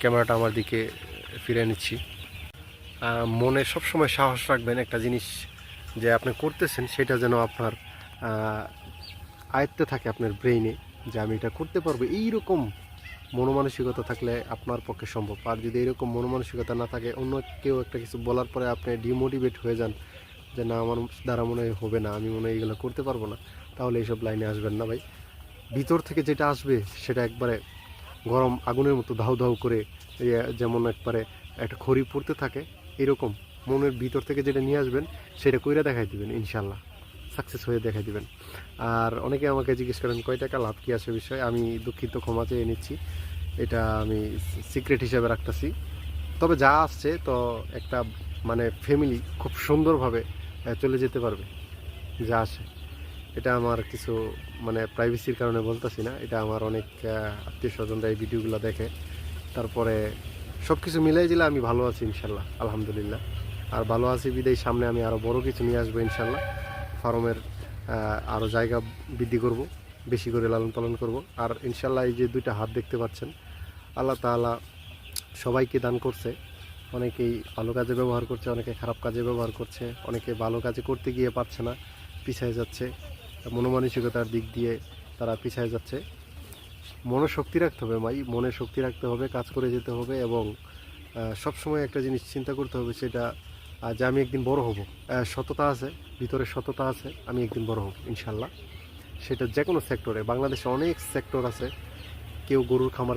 ক্যামেরাটা আমার দিকে ফিরে নিচ্ছি। মনে সবসময় সাহস রাখবেন একটা জিনিস যে আপনি করতেছেন সেটা যেন আপনার আয়ত্তে থাকে, আপনার ব্রেইনে, যে আমি এটা করতে পারবো। এইরকম মনোমানসিকতা থাকলে আপনার পক্ষে সম্ভব। আর যদি এরকম মনোমানসিকতা না থাকে, অন্য কেউ একটা কিছু বলার পরে আপনি ডিমোটিভেট হয়ে যান যে না, আমার দ্বারা মনে হয় হবে না, আমি মনে হয় এগুলো করতে পারবো না, তাহলে এইসব লাইনে আসবেন না ভাই। ভিতর থেকে যেটা আসবে সেটা একবারে গরম আগুনের মতো ধাউ ধাউ করে, যেমন একবারে একটা খড়ি পড়তে থাকে, এরকম মনের ভিতর থেকে যেটা নিয়ে আসবেন সেটা কইরা দেখাই দিবেন, ইনশাল্লাহ সাকসেস হয়ে দেখাই দিবেন। আর অনেকে আমাকে জিজ্ঞেস করেন কয় টাকা লাভ কী আসে বিষয়, আমি দুঃখিত, ক্ষমা চেয়ে নিচ্ছি, এটা আমি সিক্রেট হিসাবে রাখতেছি। তবে যা আসছে তো একটা মানে ফ্যামিলি খুব সুন্দরভাবে চলে যেতে পারবে যা আসে। এটা আমার কিছু মানে প্রাইভেসির কারণে বলতেছি না, এটা আমার অনেক আত্মীয় স্বজনরা এই ভিডিওগুলো দেখে। তারপরে সব কিছু মিলাই দিলে আমি ভালো আছি ইনশাল্লাহ, আলহামদুলিল্লাহ। আর ভালো আছি বিদায় সামনে আমি আরও বড় কিছু নিয়ে আসবো ইনশাল্লাহ। ফার্মের আরও জায়গা বৃদ্ধি করব, বেশি করে লালন পালন করব। আর ইনশাল্লাহ এই যে দুইটা হাত দেখতে পাচ্ছেন, আল্লাহ তাআলা সবাইকে দান করছে। অনেকেই ভালো কাজে ব্যবহার করছে, অনেকে খারাপ কাজে ব্যবহার করছে, অনেকে ভালো কাজে করতে গিয়ে পারছে না, পিছিয়ে যাচ্ছে, মনোমানসিকতার দিক দিয়ে তারা পিছিয়ে যাচ্ছে। মনে শক্তি রাখতে হবে ভাই, মনে শক্তি রাখতে হবে, কাজ করে যেতে হবে। এবং সবসময় একটা জিনিস চিন্তা করতে হবে, সেটা যে আমি একদিন বড় হব। সততা আছে, ভিতরে সততা আছে, আমি একদিন বড় হব ইনশাল্লাহ। সেটা যে কোনো সেক্টরে, বাংলাদেশে অনেক সেক্টর আছে। কেউ গরুর খামার